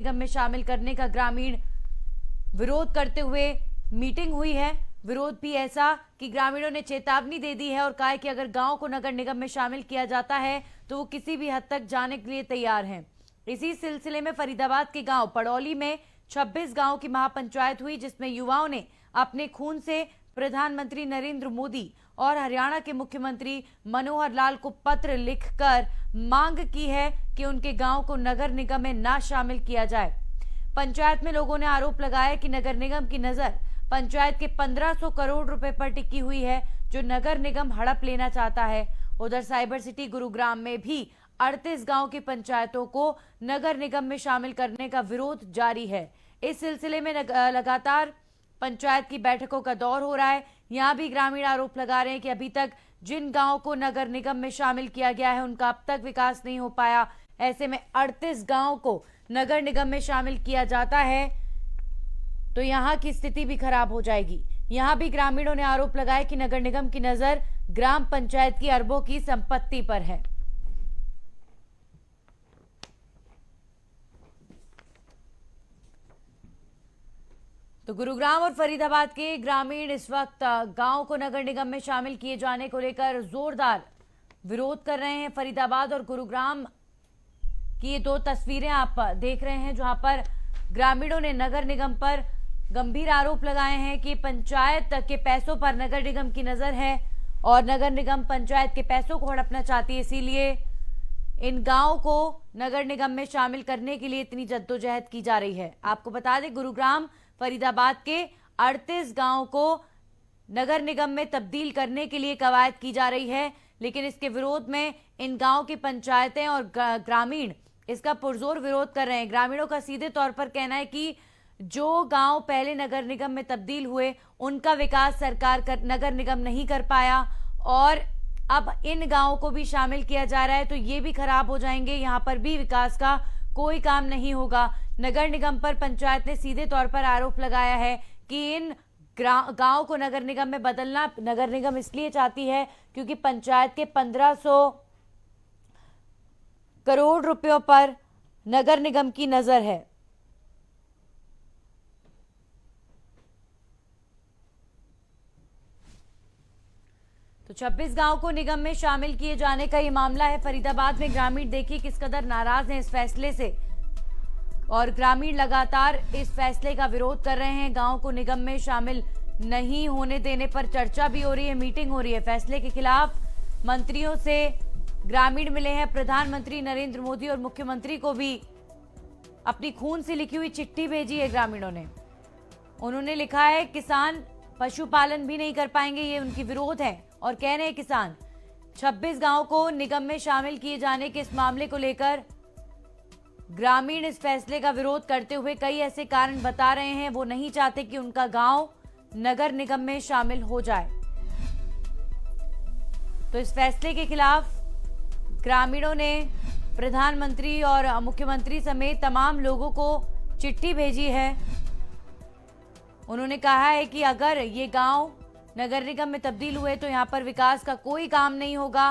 निगम में शामिल करने का ग्रामीण विरोध करते हुए मीटिंग हुई है। विरोध भी ऐसा कि ग्रामीणों ने चेतावनी दे दी है और कहा है कि अगर गांव को नगर निगम में शामिल किया जाता है तो वो किसी भी हद तक जाने के लिए तैयार हैं। इसी सिलसिले में फरीदाबाद के गांव पड़ौली में 26 गांव की महापंचायत हुई, जिसमें युवाओं ने अपने खून से प्रधानमंत्री नरेंद्र मोदी और हरियाणा के मुख्यमंत्री मनोहर लाल को पत्र लिखकर मांग की है कि उनके गांव को नगर निगम में ना शामिल किया जाए। पंचायत में लोगों ने आरोप लगाया कि नगर निगम की नजर पंचायत के 1500 करोड़ रुपए पर टिकी हुई है, जो नगर निगम हड़प लेना चाहता है। उधर साइबर सिटी गुरुग्राम में भी 38 गांव की पंचायतों को नगर निगम में शामिल करने का विरोध जारी है। इस सिलसिले में लगातार पंचायत की बैठकों का दौर हो रहा है। यहाँ भी ग्रामीण आरोप लगा रहे हैं कि अभी तक जिन गांवों को नगर निगम में शामिल किया गया है उनका अब तक विकास नहीं हो पाया। ऐसे में 38 गांव को नगर निगम में शामिल किया जाता है तो यहाँ की स्थिति भी खराब हो जाएगी। यहाँ भी ग्रामीणों ने आरोप लगाया कि नगर निगम की नजर ग्राम पंचायत की अरबों की संपत्ति पर है। तो गुरुग्राम और फरीदाबाद के ग्रामीण इस वक्त गांव को नगर निगम में शामिल किए जाने को लेकर जोरदार विरोध कर रहे हैं। फरीदाबाद और गुरुग्राम की ये दो तस्वीरें आप देख रहे हैं, जहां पर ग्रामीणों ने नगर निगम पर गंभीर आरोप लगाए हैं कि पंचायत के पैसों पर नगर निगम की नजर है और नगर निगम पंचायत के पैसों को हड़पना चाहती है। इसीलिए इन गांव को नगर निगम में शामिल करने के लिए इतनी जद्दोजहद की जा रही है। आपको बता दें, गुरुग्राम फरीदाबाद के 38 गांव को नगर निगम में तब्दील करने के लिए कवायद की जा रही है, लेकिन इसके विरोध में इन गांव की पंचायतें और ग्रामीण इसका पुरजोर विरोध कर रहे हैं। ग्रामीणों का सीधे तौर पर कहना है कि जो गांव पहले नगर निगम में तब्दील हुए उनका विकास नगर निगम नहीं कर पाया और अब इन गांवों को भी शामिल किया जा रहा है तो ये भी खराब हो जाएंगे। यहाँ पर भी विकास का कोई काम नहीं होगा। नगर निगम पर पंचायत ने सीधे तौर पर आरोप लगाया है कि इन गांव को नगर निगम में बदलना नगर निगम इसलिए चाहती है क्योंकि पंचायत के 1500 करोड़ रुपयों पर नगर निगम की नजर है। तो 26 गांव को निगम में शामिल किए जाने का ये मामला है। फरीदाबाद में ग्रामीण देखिए किस कदर नाराज हैं इस फैसले से और ग्रामीण लगातार इस फैसले का विरोध कर रहे हैं। गांव को निगम में शामिल नहीं होने देने पर चर्चा भी हो रही है, मीटिंग हो रही है। फैसले के खिलाफ मंत्रियों से ग्रामीण मिले हैं। प्रधानमंत्री नरेंद्र मोदी और मुख्यमंत्री को भी अपनी खून से लिखी हुई चिट्ठी भेजी है ग्रामीणों ने। उन्होंने लिखा है किसान पशुपालन भी नहीं कर पाएंगे, ये उनकी विरोध है और कह रहे हैं किसान 26 गांव को निगम में शामिल किए जाने के इस मामले को लेकर ग्रामीण इस फैसले का विरोध करते हुए कई ऐसे कारण बता रहे हैं। वो नहीं चाहते कि उनका गांव नगर निगम में शामिल हो जाए। तो इस फैसले के खिलाफ ग्रामीणों ने प्रधानमंत्री और मुख्यमंत्री समेत तमाम लोगों को चिट्ठी भेजी है। उन्होंने कहा है कि अगर ये गांव नगर निगम में तब्दील हुए तो यहां पर विकास का कोई काम नहीं होगा।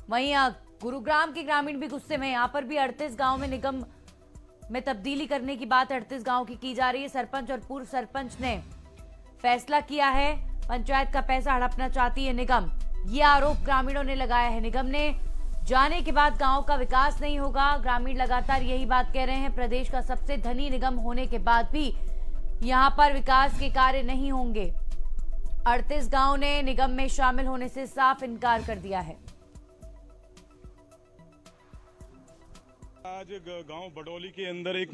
वहीं गुरुग्राम के ग्रामीण भी गुस्से में, यहां पर भी 38 गांव में निगम में तब्दीली करने की बात 38 गांव की जा रही है। सरपंच और पूर्व सरपंच ने फैसला किया है, पंचायत का पैसा हड़पना चाहती है निगम, ये आरोप ग्रामीणों ने लगाया है। निगम ने जाने के बाद गांव का विकास नहीं होगा। ग्रामीण लगातार यही बात कह रहे हैं। प्रदेश का सबसे धनी निगम होने के बाद भी यहां पर विकास के कार्य नहीं होंगे। 38 गांव ने निगम में शामिल होने से साफ इनकार कर दिया है। आज गांव बडौली के अंदर एक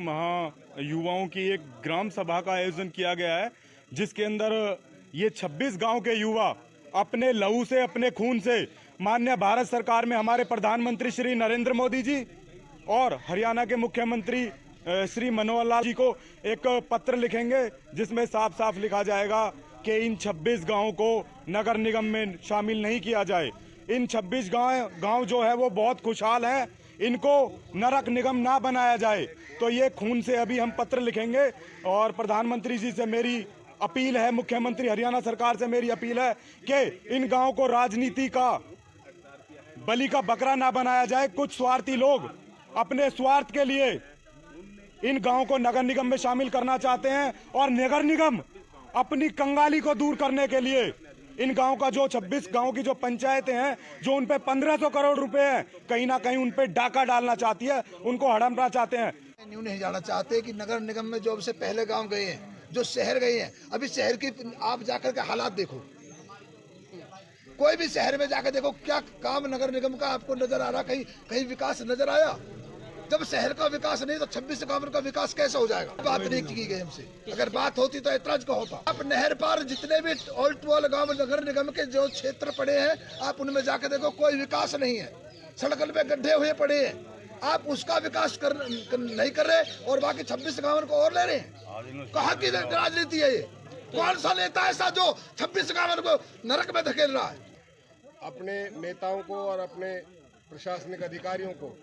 युवाओं की एक ग्राम सभा का आयोजन किया गया है, जिसके अंदर ये 26 गांव के युवा अपने लहू से, अपने खून से माननीय भारत सरकार में हमारे प्रधानमंत्री श्री नरेंद्र मोदी जी और हरियाणा के मुख्यमंत्री श्री मनोहर लाल जी को एक पत्र लिखेंगे, जिसमें साफ साफ लिखा जाएगा कि इन 26 गांवों को नगर निगम में शामिल नहीं किया जाए। इन 26 गांव जो है वो बहुत खुशहाल है, इनको नरक निगम ना बनाया जाए। तो ये खून से अभी हम पत्र लिखेंगे और प्रधानमंत्री जी से मेरी अपील है, मुख्यमंत्री हरियाणा सरकार से मेरी अपील है कि इन गांवों को राजनीति का बलि का बकरा ना बनाया जाए। कुछ स्वार्थी लोग अपने स्वार्थ के लिए इन गांव को नगर निगम में शामिल करना चाहते हैं और नगर निगम अपनी कंगाली को दूर करने के लिए इन गांव का जो 26 गांव की जो पंचायतें हैं, जो उन पे 1500 करोड़ रुपए हैं, कहीं ना कहीं उन पे डाका डालना चाहती है, उनको हड़पना चाहते हैं। न्यू नहीं जाना चाहते कि नगर निगम में जो से पहले गांव गए हैं, जो शहर गए हैं, अभी शहर की आप जाकर के हालात देखो, कोई भी शहर में जाकर देखो क्या काम नगर निगम का आपको नजर आ रहा, कहीं विकास नजर आया? जब शहर का विकास नहीं तो 26 गांव का विकास कैसे हो जाएगा? बात नहीं की गई हमसे, अगर बात होती तो ऐतराज का होता। आप नहर पार जितने भी ऑल टू ऑल गाँव नगर निगम के जो क्षेत्र पड़े हैं, आप उनमें जाकर देखो कोई विकास नहीं है, सड़क पे गड्ढे हुए पड़े हैं, आप उसका विकास नहीं कर रहे और बाकी 26 गाँव को और ले रहे हैं। कहाँ की राजनीति है ये? कौन सा नेता ऐसा जो 26 गाँव को नरक में धकेल रहा है? अपने नेताओं को और अपने प्रशासनिक अधिकारियों को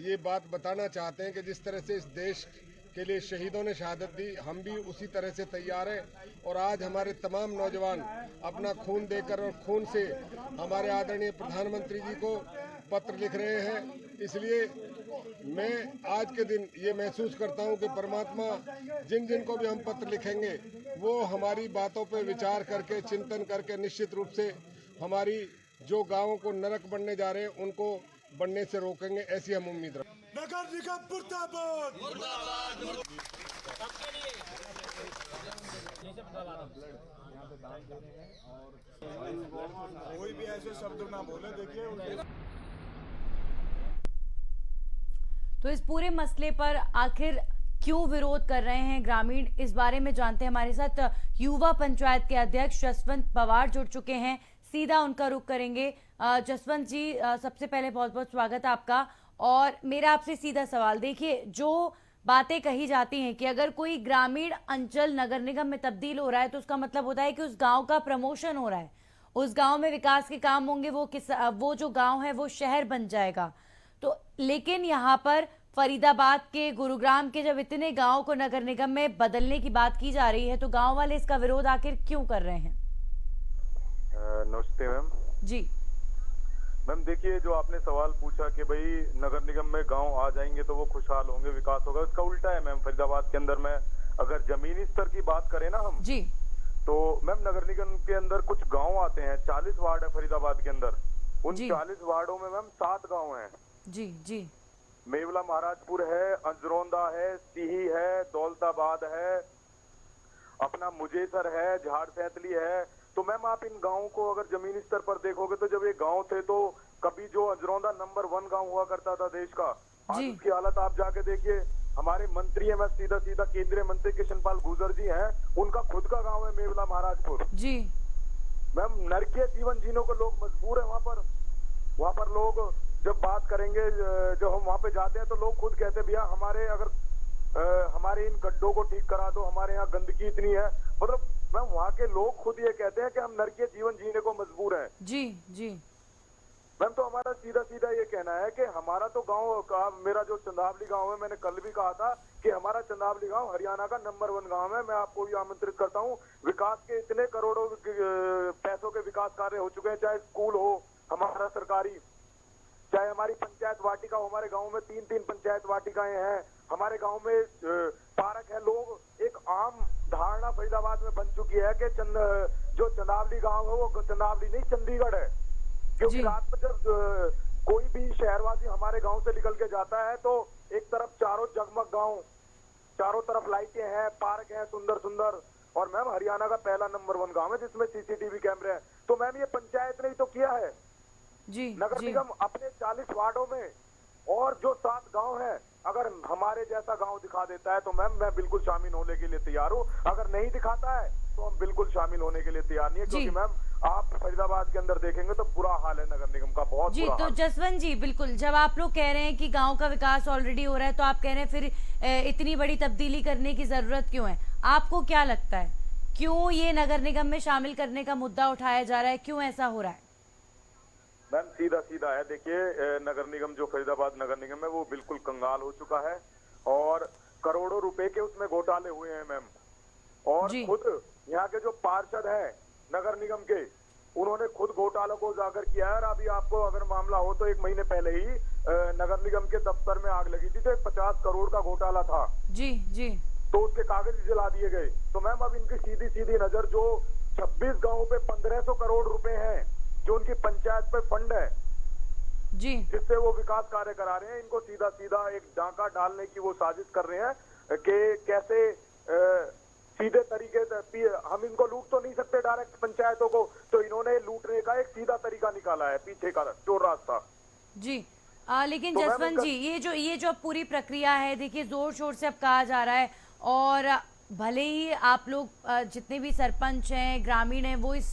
ये बात बताना चाहते हैं कि जिस तरह से इस देश के लिए शहीदों ने शहादत दी, हम भी उसी तरह से तैयार हैं। और आज हमारे तमाम नौजवान अपना खून देकर और खून से हमारे आदरणीय प्रधानमंत्री जी को पत्र लिख रहे हैं। इसलिए मैं आज के दिन ये महसूस करता हूं कि परमात्मा जिन को भी हम पत्र लिखेंगे, वो हमारी बातों पर विचार करके, चिंतन करके निश्चित रूप से हमारी जो गाँवों को नरक बनने जा रहे हैं उनको बनने से रोकेंगे, ऐसी हम उम्मीद रखते हैं। नगर निगम मुर्दाबाद। कोई भी ऐसे शब्द ना बोले, देखिए। तो इस पूरे मसले पर आखिर क्यों विरोध कर रहे हैं ग्रामीण, इस बारे में जानते हैं। हमारे साथ युवा पंचायत के अध्यक्ष जसवंत पवार जुड़ चुके हैं, सीधा उनका रुख करेंगे। जसवंत जी, सबसे पहले बहुत बहुत स्वागत है आपका। और मेरा आपसे सीधा सवाल, देखिए जो बातें कही जाती हैं कि अगर कोई ग्रामीण अंचल नगर निगम में तब्दील हो रहा है तो उसका मतलब होता है कि उस गांव का प्रमोशन हो रहा है, उस गांव में विकास के काम होंगे, वो जो गांव है वो शहर बन जाएगा। तो लेकिन यहाँ पर फरीदाबाद के, गुरुग्राम के जब इतने गाँव को नगर निगम में बदलने की बात की जा रही है तो गाँव वाले इसका विरोध आखिर क्यों कर रहे हैं? नमस्ते मैम जी। मैम देखिए, जो आपने सवाल पूछा कि भाई नगर निगम में गांव आ जाएंगे तो वो खुशहाल होंगे, विकास होगा, इसका उल्टा है मैम। फरीदाबाद के अंदर में अगर जमीनी स्तर की बात करें ना हम जी, तो मैम नगर निगम के अंदर कुछ गांव आते हैं, 40 वार्ड है फरीदाबाद के अंदर। उन 40 वार्डों में मैम 7 गाँव है। जी जी। मेवला महाराजपुर है, अंजरौंदा है, सीही है, दौलताबाद है, अपना मुजेसर है, झाड़ सैतली है। तो मैम आप इन गाँवों को अगर जमीनी स्तर पर देखोगे तो जब ये गाँव थे तो कभी जो अंजरौंदा नंबर 1 गाँव हुआ करता था देश का, आज उसकी हालत आप जाके देखिए। हमारे मंत्री है, मैं सीधा केंद्रीय मंत्री कृष्णपाल गुर्जर जी हैं, उनका खुद का गाँव है मेवला महाराजपुर जी। मैम नरकीय जीवन जीने को लोग मजबूर है वहाँ पर लोग जब बात करेंगे, जब हम वहाँ पे जाते हैं तो लोग खुद कहते हैं भैया हमारे इन गड्ढों को ठीक करा दो, हमारे यहाँ गंदगी इतनी है। मतलब मैम वहाँ के लोग खुद ये कहते हैं कि हम नरकीय जीवन जीने को मजबूर हैं। जी जी। मैम तो हमारा सीधा ये कहना है कि हमारा तो गांव का, मेरा जो चंदावली गांव है, मैंने कल भी कहा था कि हमारा चंदावली गांव हरियाणा का नंबर 1 गांव है। मैं आपको भी आमंत्रित करता हूं, विकास के इतने करोड़ों पैसों के विकास कार्य हो चुके हैं, चाहे स्कूल हो हमारा सरकारी, चाहे हमारी पंचायत वाटिका हो। हमारे गाँव में 3 पंचायत वाटिकाएं हैं, हमारे गाँव में पार्क है। लोग एक आम धारणा फरीदाबाद में बन चुकी है कि जो चंदावली गांव है वो चंदावली नहीं चंडीगढ़ है, क्योंकि रात में जब कोई भी शहरवासी हमारे गांव से निकल के जाता है तो एक तरफ चारों जगमग गांव, चारों तरफ लाइटें हैं, पार्क हैं सुंदर। और मैम हरियाणा का पहला नंबर 1 गांव है जिसमें सीसीटीवी कैमरे हैं। तो मैम ये पंचायत ने ही तो किया है जी। नगर निगम अपने 40 वार्डों में और जो 7 गांव हैं, अगर हमारे जैसा गांव दिखा देता है तो मैम मैं बिल्कुल शामिल होने के लिए तैयार हूँ। अगर नहीं दिखाता है तो हम बिल्कुल शामिल होने के लिए तैयार नहीं है, क्योंकि मैम आप फरीदाबाद के अंदर देखेंगे तो बुरा हाल है नगर निगम का, बहुत जी। तो जसवंत जी, बिल्कुल, जब आप लोग कह रहे हैं कि गांव का विकास ऑलरेडी हो रहा है तो आप कह रहे हैं फिर इतनी बड़ी तब्दीली करने की जरूरत क्यों है? आपको क्या लगता है क्यों ये नगर निगम में शामिल करने का मुद्दा उठाया जा रहा है, क्यों ऐसा हो रहा है? मैम सीधा है, देखिए नगर निगम जो फरीदाबाद नगर निगम है वो बिल्कुल कंगाल हो चुका है और करोड़ों रुपए के उसमें घोटाले हुए हैं मैम। और खुद यहाँ के जो पार्षद हैं नगर निगम के, उन्होंने खुद घोटालों को उजागर किया है। और अभी आपको अगर मामला हो तो 1 महीने पहले ही नगर निगम के दफ्तर में आग लगी थी, तो 50 करोड़ का घोटाला था, जी जी, तो उसके कागज जला दिए गए। तो मैम अब इनकी सीधी सीधी नजर जो 26 गांवों पे 1500 करोड़ रुपए हैं जो उनकी पंचायत पे फंड है, जी जिससे वो विकास कार्य करा रहे हैं, इनको सीधा सीधा एक डाका डालने की वो साजिश कर रहे हैं कि कैसे सीधे तरीके से हम इनको लूट तो नहीं सकते डायरेक्ट पंचायतों को, तो इन्होंने लूटने का एक सीधा तरीका निकाला है, पीछे का चोर रास्ता। जी। लेकिन तो मैम जसवंत जी, ये जो पूरी प्रक्रिया है, देखिए जोर शोर से अब कहा जा रहा है, और भले ही आप लोग जितने भी सरपंच हैं, ग्रामीण हैं, वो इस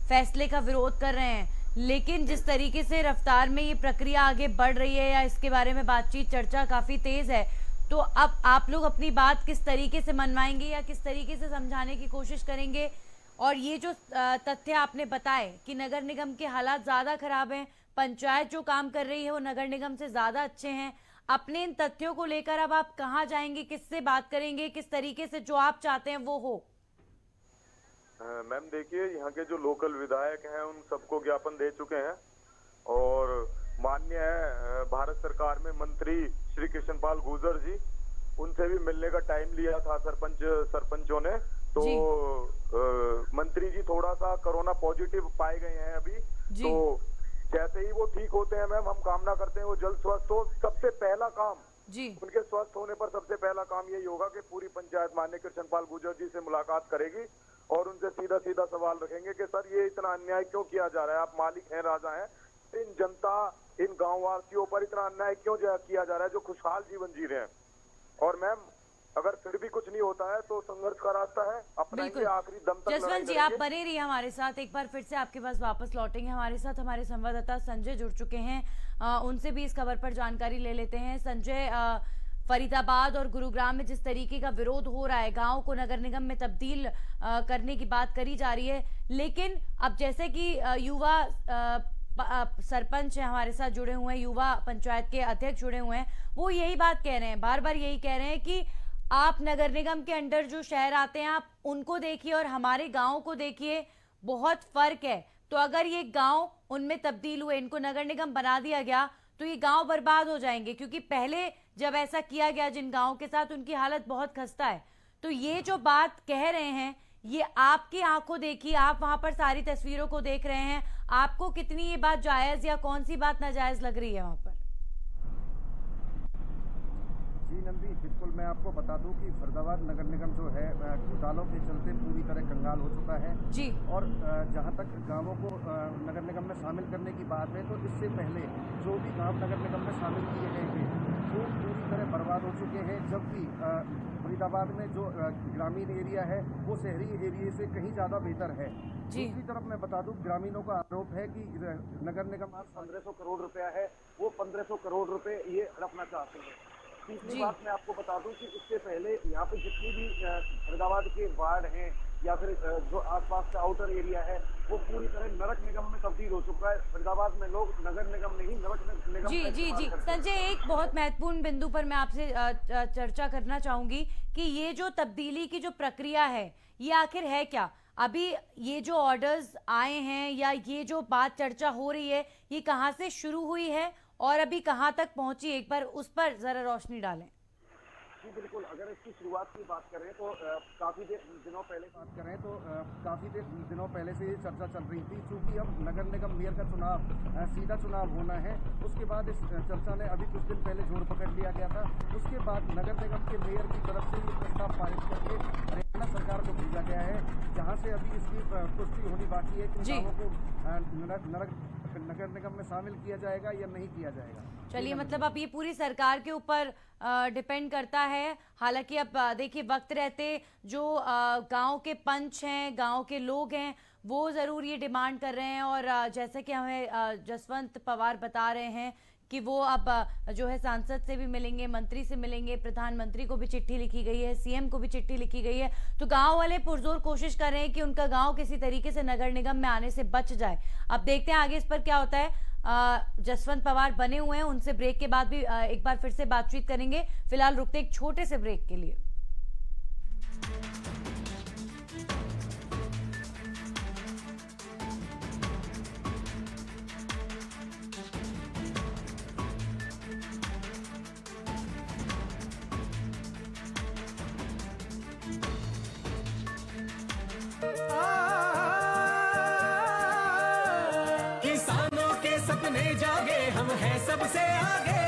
फैसले का विरोध कर रहे हैं, लेकिन जिस तरीके से रफ्तार में ये प्रक्रिया आगे बढ़ रही है, या इसके बारे में बातचीत चर्चा काफी तेज है, तो अब आप लोग अपनी बात किस तरीके से मनवाएंगे या किस तरीके से समझाने की कोशिश करेंगे? और ये जो तथ्य आपने बताए कि नगर निगम के हालात ज्यादा खराब हैं, पंचायत जो काम कर रही है वो नगर निगम से ज्यादा अच्छे हैं, अपने इन तथ्यों को लेकर अब आप कहाँ जाएंगे, किससे बात करेंगे, किस तरीके से जो आप चाहते हैं वो हो? मैम देखिए, यहाँ के जो लोकल विधायक हैं उन सबको ज्ञापन दे चुके हैं, और माननीय है भारत सरकार में मंत्री श्री कृष्णपाल गुर्जर जी, उनसे भी मिलने का टाइम लिया था सरपंचों ने, तो मंत्री जी थोड़ा सा कोरोना पॉजिटिव पाए गए हैं अभी, तो जैसे ही वो ठीक होते हैं मैम, हम कामना करते हैं वो जल्द स्वस्थ हो। सबसे पहला काम जी, उनके स्वस्थ होने पर सबसे पहला काम यही होगा कि पूरी पंचायत माननीय कृष्णपाल गुर्जर जी से मुलाकात करेगी और उनसे सीधा सीधा सवाल रखेंगे कि सर ये इतना अन्याय क्यों किया जा रहा है, आप मालिक हैं, राजा हैं, इन जनता, इन गाँव वासियों पर इतना अन्याय क्यों किया जा रहा है जो खुशहाल जीवन जी रहे हैं। और मैम अगर फिर भी कुछ नहीं होता है तो संघर्ष का रास्ता है, अपने आखिरी दम तक। जसवंत जी, आप बने रहिए हमारे साथ, एक बार फिर से आपके पास वापस लौटेंगे। हमारे साथ हमारे संवाददाता संजय जुड़ चुके हैं, उनसे भी इस खबर पर जानकारी ले लेते हैं। संजय, फरीदाबाद और गुरुग्राम में जिस तरीके का विरोध हो रहा है, गांव को नगर निगम में तब्दील करने की बात करी जा रही है, लेकिन अब जैसे कि युवा सरपंच हमारे साथ जुड़े हुए हैं, युवा पंचायत के अध्यक्ष जुड़े हुए हैं, वो यही बात कह रहे हैं, बार बार यही कह रहे हैं कि आप नगर निगम के अंडर जो शहर आते हैं आप उनको देखिए और हमारे गांव को देखिए, बहुत फर्क है। तो अगर ये गांव उनमें तब्दील हुए, इनको नगर निगम बना दिया गया, तो ये गांव बर्बाद हो जाएंगे, क्योंकि पहले जब ऐसा किया गया जिन गांव के साथ, उनकी हालत बहुत खस्ता है। तो ये जो बात कह रहे हैं, ये आपकी आंखों देखी, आप वहां पर सारी तस्वीरों को देख रहे हैं, आपको कितनी ये बात जायज या कौन सी बात नाजायज लग रही है वहां पर? जी नंदी, बिल्कुल मैं आपको बता दूं कि फरीदाबाद नगर निगम जो है घोटालों के चलते पूरी तरह कंगाल हो चुका है जी। और जहां तक गांवों को नगर निगम में शामिल करने की बात है, तो इससे पहले जो भी गांव नगर निगम में शामिल किए गए थे वो पूरी तरह बर्बाद हो चुके हैं, जबकि फरीदाबाद में जो ग्रामीण एरिया है वो शहरी एरिया से कहीं ज़्यादा बेहतर है। दूसरी तरफ मैं बता दूं, ग्रामीणों का आरोप है कि नगर निगम आज 1500 करोड़ रुपया है, वो 1500 करोड़ रुपए ये हड़पना चाहते हैं। तीसरी बात मैं आपको बता दूं कि इससे पहले यहाँ पे जितनी भी फरीदाबाद के वार्ड हैं या फिर जो आसपास का आउटर एरिया है, वो पूरी तरह नगर निगम में तब्दील हो चुका है। फरीदाबाद में लोग नगर निगम नहीं, नगर निगम जी जी जी। संजय, एक बहुत महत्वपूर्ण बिंदु पर मैं आपसे चर्चा करना चाहूंगी कि ये जो तब्दीली की जो प्रक्रिया है, ये आखिर है क्या? अभी ये जो ऑर्डर्स आए हैं या ये जो बात चर्चा हो रही है, ये कहाँ से शुरू हुई है और अभी कहाँ तक पहुंची, एक बार उस पर जरा रोशनी डालें। जी बिल्कुल, अगर इसकी शुरुआत की बात करें तो काफ़ी दिनों पहले से ये चर्चा चल रही थी, क्योंकि अब नगर निगम मेयर का चुनाव सीधा चुनाव होना है। उसके बाद इस चर्चा ने अभी कुछ दिन पहले जोर पकड़ लिया गया था। उसके बाद नगर निगम के मेयर की तरफ से ये प्रस्ताव पारित करके हरियाणा सरकार को भेजा गया है, जहाँ से अभी इसकी पुष्टि होनी बाकी है कि गाँवों को नगर निगम में शामिल किया जाएगा या नहीं किया जाएगा। चलिए, मतलब अब ये पूरी सरकार के ऊपर डिपेंड करता है। हालांकि अब देखिए, वक्त रहते जो गांव के पंच हैं, गांव के लोग हैं, वो ज़रूर ये डिमांड कर रहे हैं, और जैसे कि हमें जसवंत पवार बता रहे हैं कि वो अब जो है सांसद से भी मिलेंगे, मंत्री से मिलेंगे, प्रधानमंत्री को भी चिट्ठी लिखी गई है, सीएम को भी चिट्ठी लिखी गई है। तो गांव वाले पुरजोर कोशिश कर रहे हैं कि उनका गांव किसी तरीके से नगर निगम में आने से बच जाए। अब देखते हैं आगे इस पर क्या होता है। जसवंत पवार बने हुए हैं, उनसे ब्रेक के बाद भी एक बार फिर से बातचीत करेंगे। फिलहाल रुकते एक छोटे से ब्रेक के लिए। जागे हम हैं सबसे आगे।